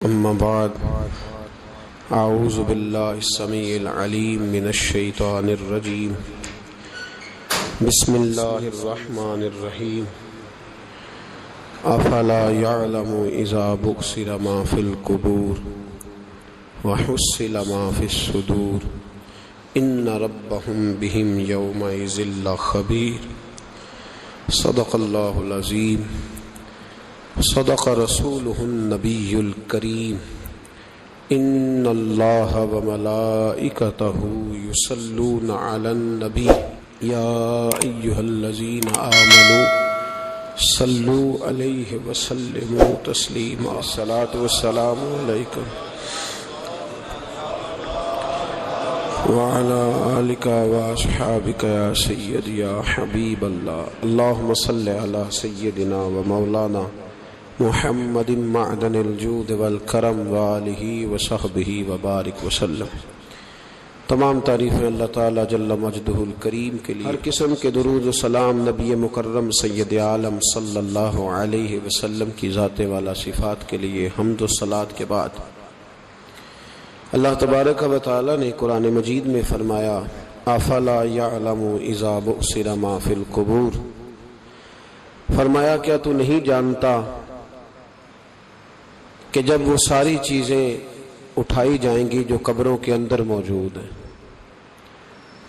أما بعد أعوذ بالله السميع العليم من الشيطان الرجيم بسم الله الرحمن الرحيم أفلا يعلم إذا بؤسر ما في القبور وحصل ما في الصدور إن ربهم بهم يومئذ لخبير صدق الله العظيم صدق رسوله النبي الكريم إن الله وملائكته يصلون على النبي يا أيها الذين آمنوا صلوا عليه وسلموا تسليما الصلاة والسلام عليكم وعلى آلك وأصحابك يا سيدي يا حبيب الله اللهم صل على سيدنا ومولانا محمد معدن الجود والکرم وآلہ وصحبہ وبارک وسلم۔ تمام تعریفیں اللہ تعالیٰ جل مجدہ الکریم کے لیے، ہر قسم کے درود و سلام نبی مکرم سید عالم صلی اللہ علیہ وسلم کی ذات والا صفات کے لیے حمد و صلاۃ کے بعد اللہ تبارک و تعالیٰ نے قرآن مجید میں فرمایا افلا یعلم اذا بؤسر ما فی القبور، فرمایا کیا تو نہیں جانتا کہ جب وہ ساری چیزیں اٹھائی جائیں گی جو قبروں کے اندر موجود ہیں،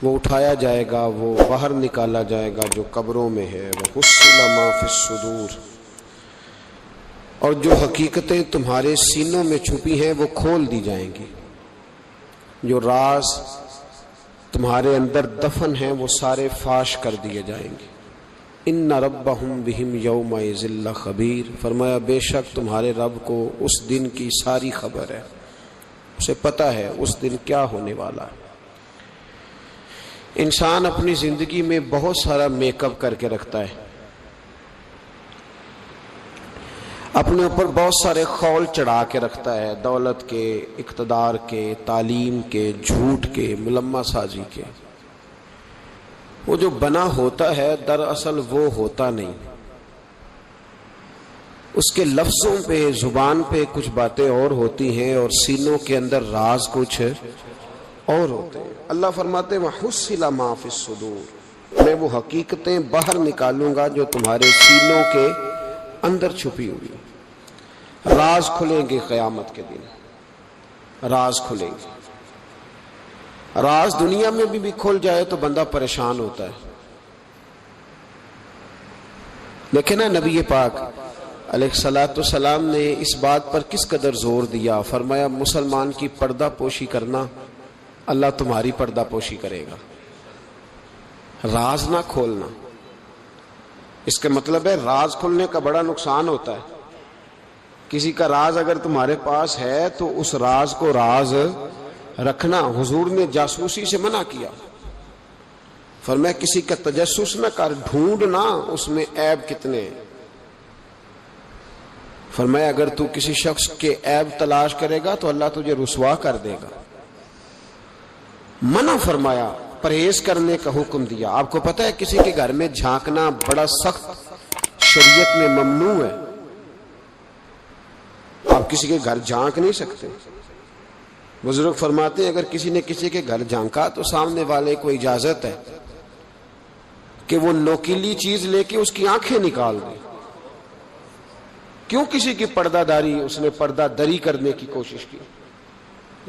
وہ اٹھایا جائے گا، وہ باہر نکالا جائے گا جو قبروں میں ہے، وحصل ما فی الصدور، اور جو حقیقتیں تمہارے سینوں میں چھپی ہیں وہ کھول دی جائیں گی، جو راز تمہارے اندر دفن ہیں وہ سارے فاش کر دیے جائیں گے۔ ان ربہم بہم یومئذ لخبیر، فرمایا بے شک تمہارے رب کو اس دن کی ساری خبر ہے، اسے پتہ ہے اس دن کیا ہونے والا ہے۔ انسان اپنی زندگی میں بہت سارا میک اپ کر کے رکھتا ہے، اپنے اوپر بہت سارے خول چڑھا کے رکھتا ہے، دولت کے، اقتدار کے، تعلیم کے، جھوٹ کے، ملمہ سازی کے۔ وہ جو بنا ہوتا ہے دراصل وہ ہوتا نہیں، اس کے لفظوں پہ، زبان پہ کچھ باتیں اور ہوتی ہیں اور سینوں کے اندر راز کچھ اور ہوتے ہیں۔ اللہ فرماتے ہیں وَحُصِّلَ مَا فِي الصُّدُورِ، میں وہ حقیقتیں باہر نکالوں گا جو تمہارے سینوں کے اندر چھپی ہوئی۔ راز کھلیں گے قیامت کے دن، راز کھلیں گے۔ راز دنیا میں بھی کھل جائے تو بندہ پریشان ہوتا ہے، لیکن نبی پاک علیہ الصلوۃ والسلام نے اس بات پر کس قدر زور دیا، فرمایا مسلمان کی پردہ پوشی کرنا، اللہ تمہاری پردہ پوشی کرے گا، راز نہ کھولنا۔ اس کا مطلب ہے راز کھلنے کا بڑا نقصان ہوتا ہے۔ کسی کا راز اگر تمہارے پاس ہے تو اس راز کو راز رکھنا، حضور نے جاسوسی سے منع کیا، فرمایا کسی کا تجسس نہ کر، ڈھونڈنا اس میں عیب کتنے ہیں۔ فرمایا اگر تو کسی شخص کے عیب تلاش کرے گا تو اللہ تجھے رسوا کر دے گا۔ منع فرمایا، پرہیز کرنے کا حکم دیا۔ آپ کو پتہ ہے کسی کے گھر میں جھانکنا بڑا سخت شریعت میں ممنوع ہے، آپ کسی کے گھر جھانک نہیں سکتے۔ بزرگ فرماتے ہیں اگر کسی نے کسی کے گھر جھانکا تو سامنے والے کو اجازت ہے کہ وہ نوکیلی چیز لے کے اس کی آنکھیں نکال دے۔ کیوں کسی کی پردہ داری، اس نے پردہ دری کرنے کی کوشش کی۔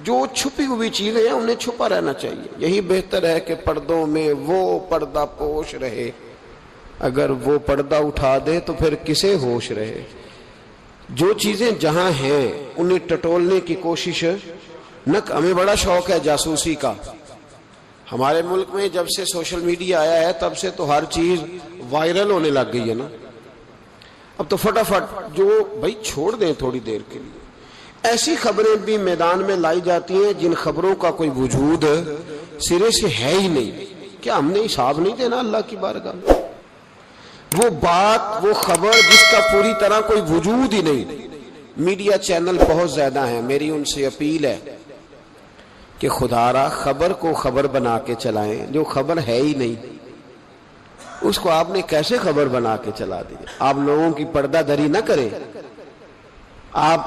جو چھپی ہوئی چیزیں ہیں انہیں چھپا رہنا چاہیے، یہی بہتر ہے کہ پردوں میں وہ پردہ پوش رہے، اگر وہ پردہ اٹھا دے تو پھر کسے ہوش رہے۔ جو چیزیں جہاں ہیں انہیں ٹٹولنے کی کوشش نہ۔ ہمیں بڑا شوق ہے جاسوسی کا، ہمارے ملک میں جب سے سوشل میڈیا آیا ہے تب سے تو ہر چیز وائرل ہونے لگ گئی ہے نا۔ اب تو فٹافٹ جو بھائی چھوڑ دیں تھوڑی دیر کے لیے، ایسی خبریں بھی میدان میں لائی جاتی ہیں جن خبروں کا کوئی وجود سرے سے ہے ہی نہیں۔ کیا ہم نے حساب نہیں دینا اللہ کی بارگاہ میں؟ وہ بات، وہ خبر جس کا پوری طرح کوئی وجود ہی نہیں۔ میڈیا چینل بہت زیادہ ہیں، میری ان سے اپیل ہے کہ خدا را خبر کو خبر بنا کے چلائیں، جو خبر ہے ہی نہیں اس کو آپ نے کیسے خبر بنا کے چلا دی۔ آپ لوگوں کی پردہ دری نہ کریں، آپ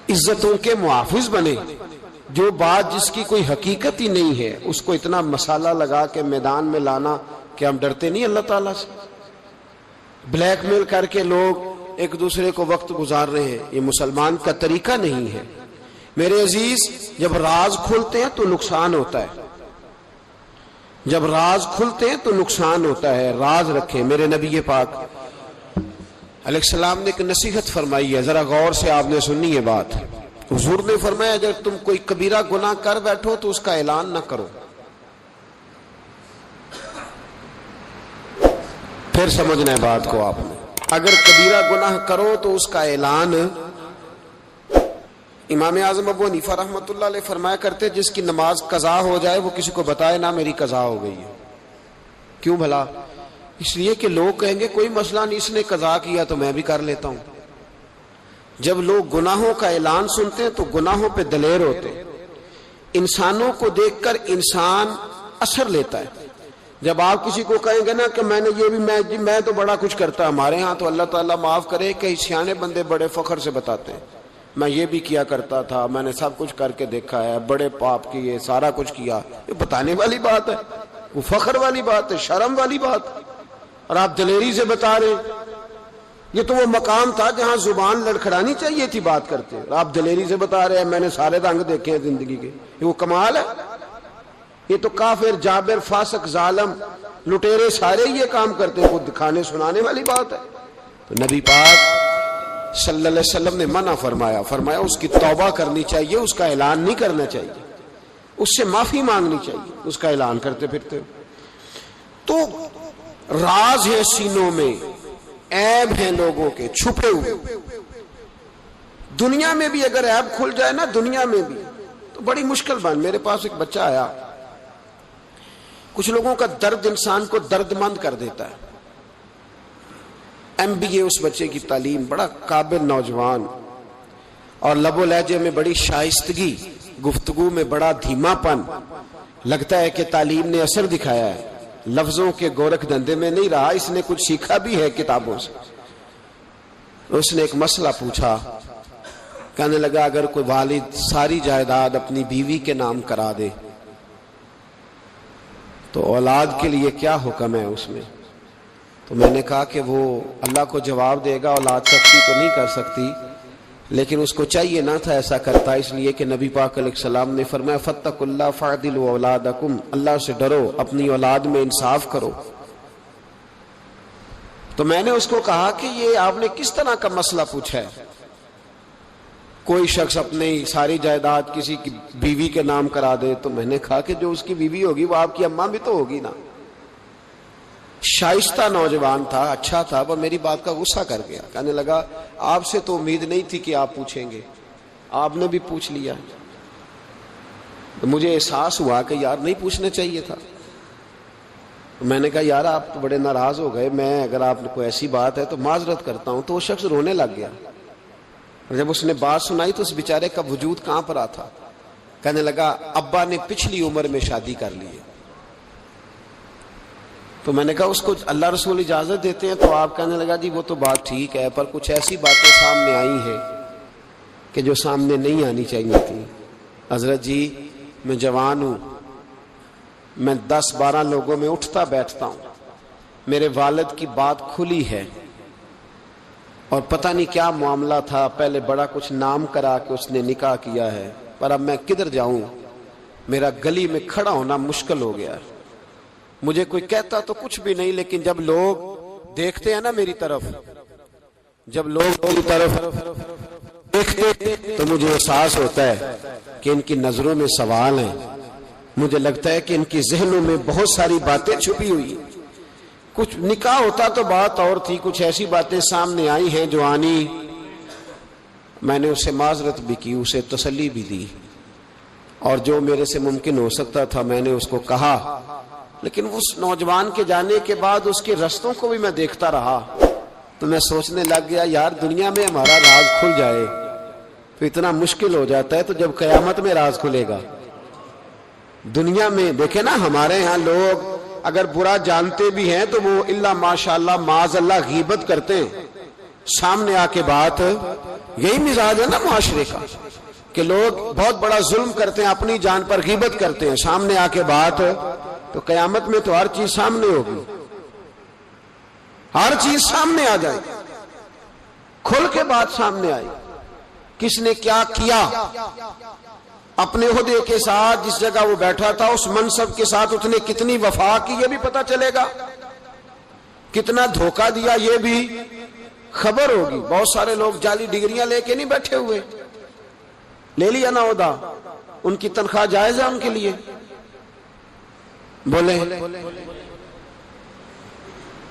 عزتوں کے محافظ بنے. جو بات جس کی کوئی حقیقت ہی نہیں ہے اس کو اتنا مسالہ لگا کے میدان میں لانا کہ ہم ڈرتے نہیں اللہ تعالیٰ سے. بلیک میل کر کے لوگ ایک دوسرے کو وقت گزار رہے ہیں, یہ مسلمان کا طریقہ نہیں ہے. میرے عزیز, جب راز کھولتے ہیں تو نقصان ہوتا ہے, جب راز کھلتے ہیں تو نقصان ہوتا ہے. راز رکھیں. میرے نبی پاک علیہ السلام نے ایک نصیحت فرمائی ہے, ذرا غور سے آپ نے سنی ہے بات. حضور نے فرمایا اگر تم کوئی کبیرہ گناہ کر بیٹھو تو اس کا اعلان نہ کرو. پھر سمجھنا ہے بات کو آپ نے. اگر کبیرہ گناہ کرو تو اس کا اعلان. امام اعظم ابو حنیفہ رحمۃ اللہ علیہ فرمایا کرتے جس کی نماز قضا ہو جائے وہ کسی کو بتائے نہ میری قضا ہو گئی ہے. کیوں بھلا؟ اس لیے کہ لوگ کہیں گے کوئی مسئلہ نہیں, اس نے قضا کیا تو میں بھی کر لیتا ہوں. جب لوگ گناہوں کا اعلان سنتے ہیں تو گناہوں پہ دلیر ہوتے ہیں. انسانوں کو دیکھ کر انسان اثر لیتا ہے. جب آپ کسی کو کہیں گے نا کہ میں نے یہ بھی میں تو بڑا کچھ کرتا, ہمارے ہاں تو اللہ تعالیٰ معاف کرے کہ سیانے بندے بڑے فخر سے بتاتے ہیں میں یہ بھی کیا کرتا تھا, میں نے سب کچھ کر کے دیکھا ہے, بڑے پاپ کیے, سارا کچھ کیا. یہ بتانے والی بات ہے, وہ فخر والی بات ہے, شرم والی بات ہے. اور آپ دلیری سے بتا رہے ہیں. یہ تو وہ مقام تھا جہاں زبان لڑکھڑانی چاہیے تھی بات کرتے, آپ دلیری سے بتا رہے ہیں میں نے سارے رنگ دیکھے ہیں زندگی کے. یہ وہ کمال ہے. یہ تو کافر, جابر, فاسق, ظالم, لٹیرے سارے یہ کام کرتے ہیں. وہ دکھانے سنانے والی بات ہے. تو نبی پاک صلی اللہ علیہ وسلم نے منع فرمایا اس کی توبہ کرنی چاہیے, اس کا اعلان نہیں کرنا چاہیے, اس سے معافی مانگنی چاہیے, اس کا اعلان کرتے پھرتے. تو راز ہے سینوں میں, عیب ہیں لوگوں کے چھپے ہوئے. دنیا میں بھی اگر عیب کھل جائے نا, دنیا میں بھی تو بڑی مشکل بن. میرے پاس ایک بچہ آیا, کچھ لوگوں کا درد انسان کو درد مند کر دیتا ہے. MBA اس بچے کی تعلیم, بڑا قابل نوجوان, اور لب و لہجے میں بڑی شائستگی, گفتگو میں بڑا دھیما پن. لگتا ہے کہ تعلیم نے اثر دکھایا ہے, لفظوں کے گورکھ دھندے میں نہیں رہا, اس نے کچھ سیکھا بھی ہے کتابوں سے. اس نے ایک مسئلہ پوچھا, کہنے لگا اگر کوئی والد ساری جائیداد اپنی بیوی کے نام کرا دے تو اولاد کے لیے کیا حکم ہے اس میں؟ تو میں نے کہا کہ وہ اللہ کو جواب دے گا, اولاد سختی تو نہیں کر سکتی, لیکن اس کو چاہیے نہ تھا ایسا کرتا, اس لیے کہ نبی پاک علیہ السلام نے فرمایا فاتقوا اللہ فاعدلوا اولادکم, اللہ سے ڈرو, اپنی اولاد میں انصاف کرو. تو میں نے اس کو کہا کہ یہ آپ نے کس طرح کا مسئلہ پوچھا ہے؟ کوئی شخص اپنی ساری جائیداد کسی کی بیوی کے نام کرا دے. تو میں نے کہا کہ جو اس کی بیوی ہوگی وہ آپ کی اماں بھی تو ہوگی نا. شائستہ نوجوان تھا, اچھا تھا, وہ میری بات کا غصہ کر گیا. کہنے لگا آپ سے تو امید نہیں تھی کہ آپ پوچھیں گے, آپ نے بھی پوچھ لیا. مجھے احساس ہوا کہ یار نہیں پوچھنا چاہیے تھا. میں نے کہا یار آپ تو بڑے ناراض ہو گئے, میں اگر آپ کو ایسی بات ہے تو معذرت کرتا ہوں. تو وہ شخص رونے لگ گیا. جب اس نے بات سنائی تو اس بیچارے کا وجود کہاں پر آتا. کہنے لگا ابا نے پچھلی عمر میں شادی کر لی ہے. تو میں نے کہا اس کو اللہ رسول اجازت دیتے ہیں. تو آپ کہنے لگا جی وہ تو بات ٹھیک ہے, پر کچھ ایسی باتیں سامنے آئی ہیں کہ جو سامنے نہیں آنی چاہیے تھی. حضرت جی میں جوان ہوں, میں 10-12 لوگوں میں اٹھتا بیٹھتا ہوں, میرے والد کی بات کھلی ہے اور پتہ نہیں کیا معاملہ تھا, پہلے بڑا کچھ نام کرا کہ اس نے نکاح کیا ہے, پر اب میں کدھر جاؤں, میرا گلی میں کھڑا ہونا مشکل ہو گیا. مجھے کوئی کہتا تو کچھ بھی نہیں, لیکن جب لوگ دیکھتے ہیں نا میری طرف, جب لوگ میری طرف دیکھتے تو مجھے احساس ہوتا ہے کہ ان کی نظروں میں سوال ہیں. مجھے لگتا ہے کہ ان کی ذہنوں میں بہت ساری باتیں چھپی ہوئی. کچھ نکاح ہوتا تو بات اور تھی, کچھ ایسی باتیں سامنے آئی ہیں جو آنی. میں نے اسے معذرت بھی کی, اسے تسلی بھی دی, اور جو میرے سے ممکن ہو سکتا تھا میں نے اس کو کہا. لیکن اس نوجوان کے جانے کے بعد اس کے رستوں کو بھی میں دیکھتا رہا تو میں سوچنے لگ گیا یار دنیا میں ہمارا راز کھل جائے تو اتنا مشکل ہو جاتا ہے, تو جب قیامت میں راز کھلے گا. دنیا میں دیکھیں نا ہمارے ہاں لوگ اگر برا جانتے بھی ہیں تو وہ اللہ ماشاءاللہ معاذ اللہ غیبت کرتے ہیں, سامنے آ کے بات یہی مزاج ہے نا معاشرے کا کہ لوگ بہت بڑا ظلم کرتے ہیں، اپنی جان پر غیبت کرتے ہیں، سامنے آ کے بات تو قیامت میں تو ہر چیز سامنے ہوگی، ہر چیز سامنے آ جائے، کھل کے بات سامنے آئی، کس نے کیا کیا، اپنے عہدے کے ساتھ جس جگہ وہ بیٹھا تھا اس منصب کے ساتھ اس نے کتنی وفا کی یہ بھی پتہ چلے گا، کتنا دھوکہ دیا یہ بھی خبر ہوگی۔ بہت سارے لوگ جعلی ڈگریاں لے کے نہیں بیٹھے ہوئے، لے لیا نا عہدہ، ان کی تنخواہ جائز ہے ان کے لیے، بولے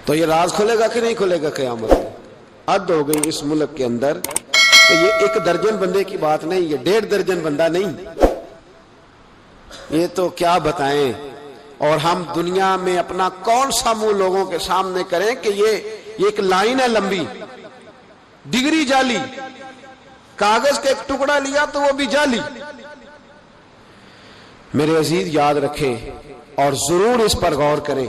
تو یہ راز کھلے گا کہ نہیں کھلے گا قیامت میں؟ حد ہو گئی اس ملک کے اندر کہ یہ 1 درجن بندے کی بات نہیں، یہ 1.5 درجن بندہ نہیں، یہ تو کیا بتائیں۔ اور ہم دنیا میں اپنا کون سا منہ لوگوں کے سامنے کریں کہ یہ ایک لائن ہے لمبی، ڈگری جعلی، کاغذ کا ایک ٹکڑا لیا تو وہ بھی جعلی۔ میرے عزیز یاد رکھیں اور ضرور اس پر غور کریں،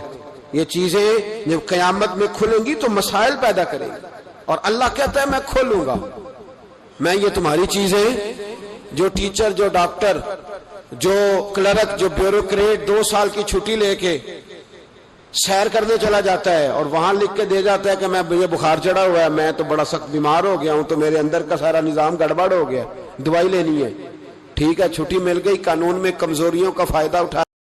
یہ چیزیں جب قیامت میں کھلیں گی تو مسائل پیدا کریں گی، اور اللہ کہتا ہے میں کھولوں گا، میں یہ تمہاری چیزیں، جو ٹیچر، جو ڈاکٹر، جو کلرک، جو بیوروکریٹ 2 سال کی چھٹی لے کے سیر کرنے چلا جاتا ہے اور وہاں لکھ کے دے جاتا ہے کہ میں یہ بخار چڑھا ہوا ہے، میں تو بڑا سخت بیمار ہو گیا ہوں، تو میرے اندر کا سارا نظام گڑبڑ ہو گیا، دوائی لینی ہے، ٹھیک ہے چھٹی مل گئی، قانون میں کمزوریوں کا فائدہ اٹھا